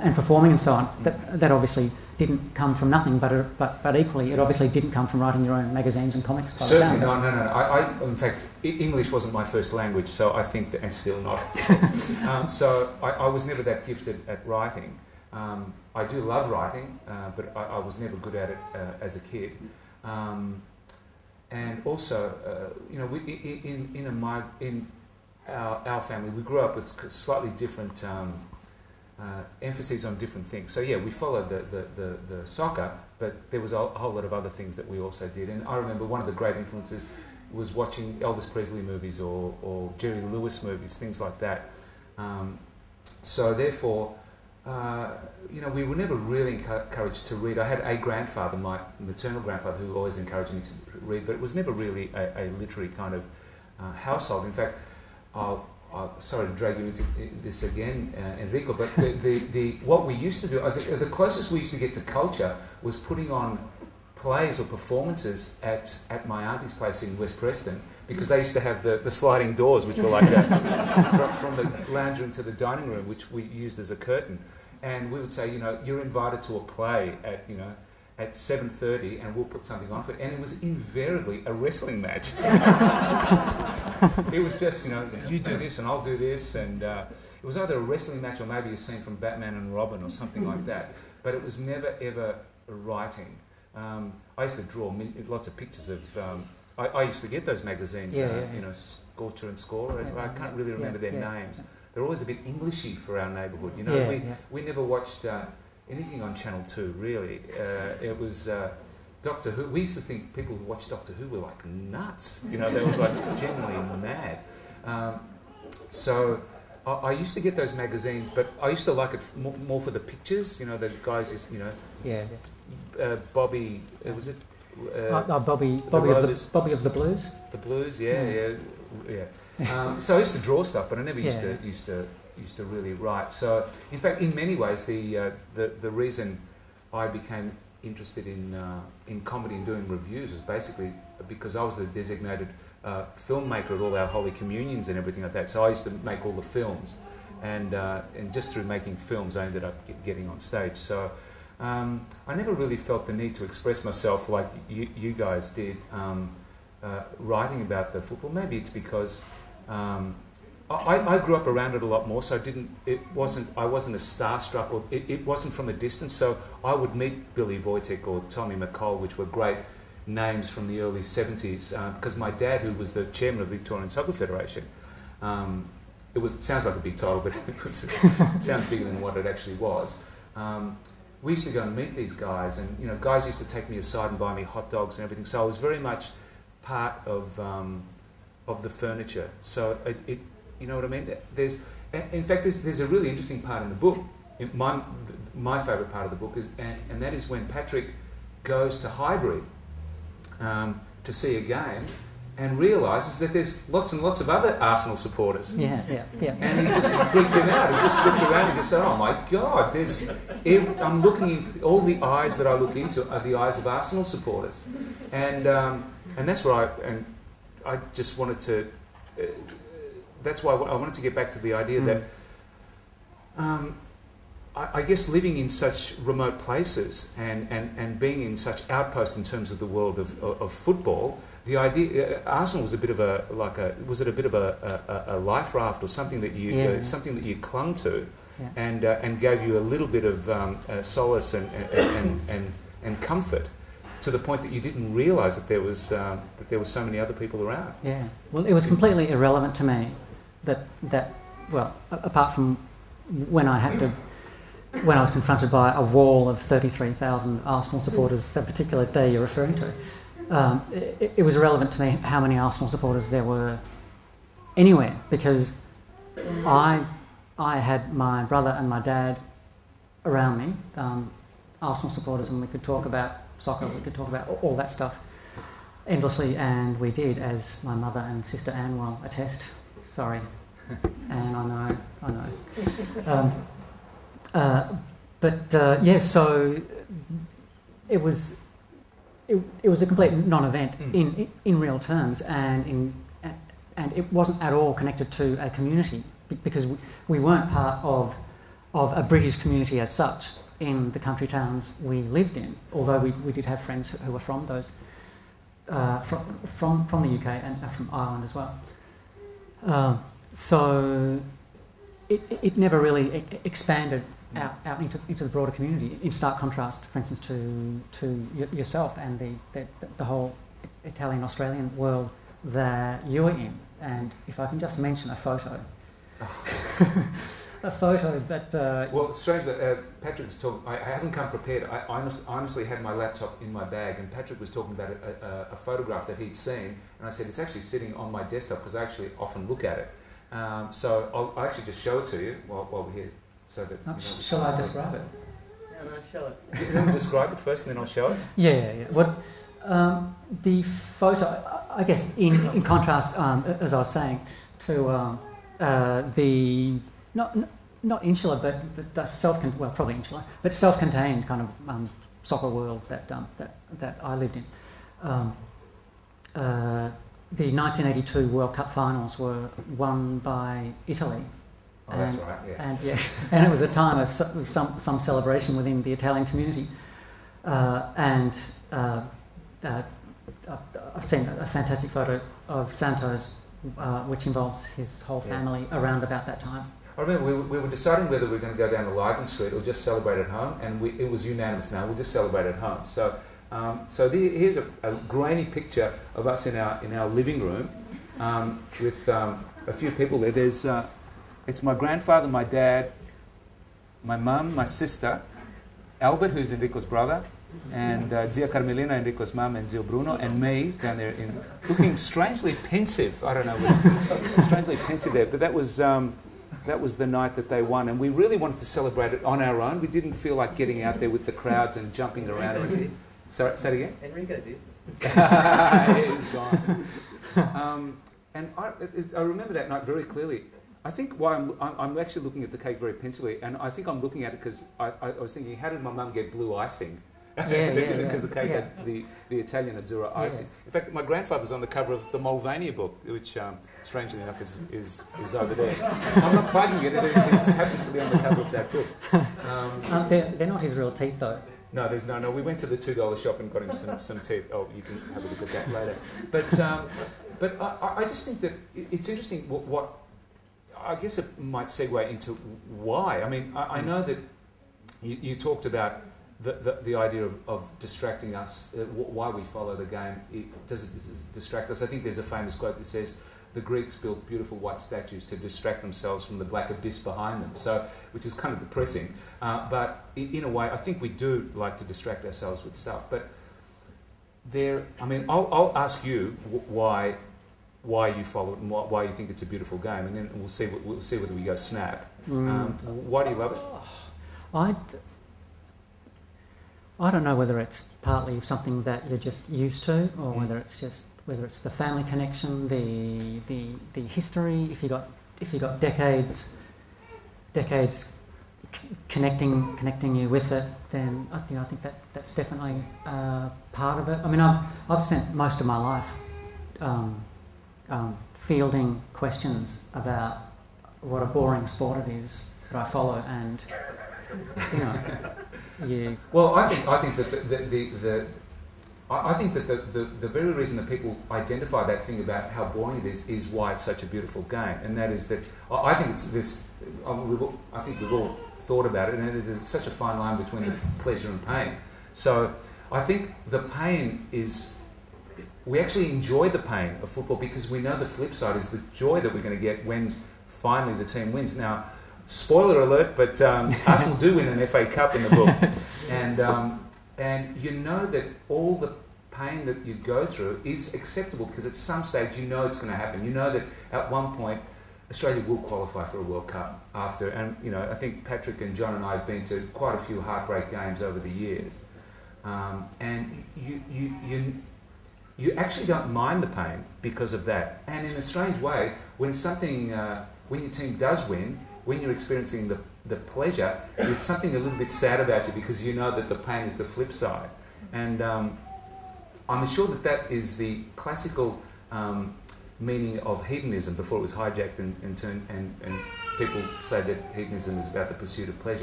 and performing and so on. That obviously didn't come from nothing, but equally, it obviously didn't come from writing your own magazines and comics. Certainly no. I in fact, English wasn't my first language, so I think that, and still not. So I was never that gifted at writing. I do love writing, but I was never good at it as a kid. And also, you know, in our family, we grew up with slightly different emphases on different things. So yeah, we followed the soccer, but there was a whole lot of other things that we also did. And I remember one of the great influences was watching Elvis Presley movies or Jerry Lewis movies, things like that. So therefore, you know, we were never really encouraged to read. I had a grandfather, my maternal grandfather, who always encouraged me to read, but it was never really a literary kind of household. In fact, sorry to drag you into this again, Enrico, but what we used to do, the closest we used to get to culture was putting on plays or performances at my auntie's place in West Preston, because they used to have the sliding doors, which were like from the lounge room to the dining room, which we used as a curtain. And we would say, you know, you're invited to a play at, you know, at 7:30, and we'll put something on for it. And it was invariably a wrestling match. It was just, you know, you do this and I'll do this, and it was either a wrestling match or maybe a scene from Batman and Robin or something like that. But it was never ever writing. I used to draw lots of pictures of. I used to get those magazines, you know, Scorcher and Scorer. I can't really remember their names. They're always a bit Englishy for our neighbourhood, you know. We never watched anything on Channel 2, really. It was Doctor Who. We used to think people who watched Doctor Who were like nuts, you know. They were like generally mad. So I used to get those magazines, but I used to like it more for the pictures, you know. The guys, you know, Bobby. Was it? Bobby of the Blues. The Blues, yeah. So I used to draw stuff, but I never used to really write. So, in fact, in many ways, the reason I became interested in comedy and doing reviews was basically because I was the designated filmmaker at all our Holy Communions and everything like that. So I used to make all the films, and just through making films, I ended up getting on stage. So I never really felt the need to express myself like you guys did, writing about the football. Maybe it's because I grew up around it a lot more, so I wasn't as starstruck, or it wasn't from a distance. So I would meet Billy Wojtek or Tommy McCall, which were great names from the early 70s, because my dad, who was the chairman of the Victorian Soccer Federation, it sounds like a big title, but it sounds bigger than what it actually was. We used to go and meet these guys, and you know, guys used to take me aside and buy me hot dogs and everything. So I was very much part of the furniture. So it you know what I mean? In fact, there's a really interesting part in the book. My favourite part of the book is, and that is when Patrick goes to Highbury to see a game, and realises that there's lots and lots of other Arsenal supporters. Yeah. And he just freaked him out. He just looked around and just said, "Oh my God! I'm looking into all the eyes that I look into are the eyes of Arsenal supporters," and that's why I just wanted to. That's why I wanted to get back to the idea that I guess living in such remote places and being in such outposts in terms of the world of football. The idea, Arsenal was a bit of a life raft or something that you clung to, and gave you a little bit of solace and comfort, to the point that you didn't realise that there was so many other people around. Yeah, well, it was completely irrelevant to me that well, apart from when I was confronted by a wall of 33,000 Arsenal supporters that particular day you're referring to. It was irrelevant to me how many Arsenal supporters there were anywhere, because I had my brother and my dad around me, Arsenal supporters, and we could talk about soccer, we could talk about all that stuff endlessly, and we did, as my mother and sister Anne will attest. Sorry, Anne, I know. Yeah, so it was a complete non-event in real terms, and it wasn't at all connected to a community, because we weren't part of of a British community as such in the country towns we lived in, although we did have friends who were from those, from the UK and from Ireland as well. So it never really expanded out into the broader community, in stark contrast, for instance, to yourself and the whole Italian-Australian world that you were in. And if I can just mention a photo. A photo that... well, strangely, Patrick was talking... I haven't come prepared. I honestly had my laptop in my bag, and Patrick was talking about a photograph that he'd seen, and I said, it's actually sitting on my desktop, because I actually often look at it. So I'll actually just show it to you while we're here, so that... shall I describe it? Yeah, no, show it. You want to describe it first, and then I'll show it? Yeah. What, the photo, I guess, in contrast, as I was saying, to the... Not insular, but probably insular, but self-contained kind of soccer world that I lived in. The 1982 World Cup finals were won by Italy. Oh, that's right. Yeah. And it was a time of some celebration within the Italian community. I've seen a fantastic photo of Santos, which involves his whole family around about that time. I remember we were deciding whether we were going to go down to Lygon Street or just celebrate at home, and it was unanimous. Now we'll just celebrate at home. So, here's a grainy picture of us in our living room with a few people there. There's it's my grandfather, my dad, my mum, my sister, Albert, who's Enrico's brother, and Zia Carmelina, Enrico's mum, and Zio Bruno, and me down there, looking strangely pensive. I don't know, strangely pensive there. But that was the night that they won, and we really wanted to celebrate it on our own. We didn't feel like getting out there with the crowds and jumping around or anything. Say it again? Enrico did. He's gone. And I remember that night very clearly. I think why I'm actually looking at the cake very pensively, and I think I'm looking at it because I was thinking, how did my mum get blue icing? Because the cake had the Italian Azzurro icing. In fact, my grandfather's on the cover of the Mulvaney book, which, strangely enough, is over there. I'm not plugging it, it happens to be on the cover of that book. They're not his real teeth, though. No, there's no. We went to the $2 shop and got him some teeth. Oh, you can have a look at that later. But I just think that it's interesting what I guess it might segue into why. I mean, I know that you talked about the idea of distracting us, why we follow the game. Does it distract us? I think there's a famous quote that says, the Greeks built beautiful white statues to distract themselves from the black abyss behind them, which is kind of depressing. But in a way, I think we do like to distract ourselves with stuff. But I'll ask you why you follow it and why you think it's a beautiful game, and then we'll see whether we go snap. Why do you love it? I don't know whether it's partly something that you're just used to, or whether it's the family connection, the history. If you got decades connecting you with it, then I think that's definitely part of it. I mean, I've spent most of my life fielding questions about what a boring sport it is that I follow, and Well, I think that the very reason that people identify that thing about how boring it is why it's such a beautiful game, and that is that I think it's this. I think we've all thought about it, and there's such a fine line between pleasure and pain. So I think the pain is. We actually enjoy the pain of football because we know the flip side is the joy that we're going to get when finally the team wins. Now, spoiler alert, but Arsenal do win an FA Cup in the book, and you know that all the pain that you go through is acceptable because at some stage you know it's going to happen. You know that at one point Australia will qualify for a World Cup after, and I think Patrick and John and I have been to quite a few heartbreak games over the years, and you actually don't mind the pain because of that. And in a strange way, when your team does win, when you're experiencing the pleasure, there's something a little bit sad about you because you know that the pain is the flip side. And I'm sure that is the classical meaning of hedonism before it was hijacked and turned and people say that hedonism is about the pursuit of pleasure.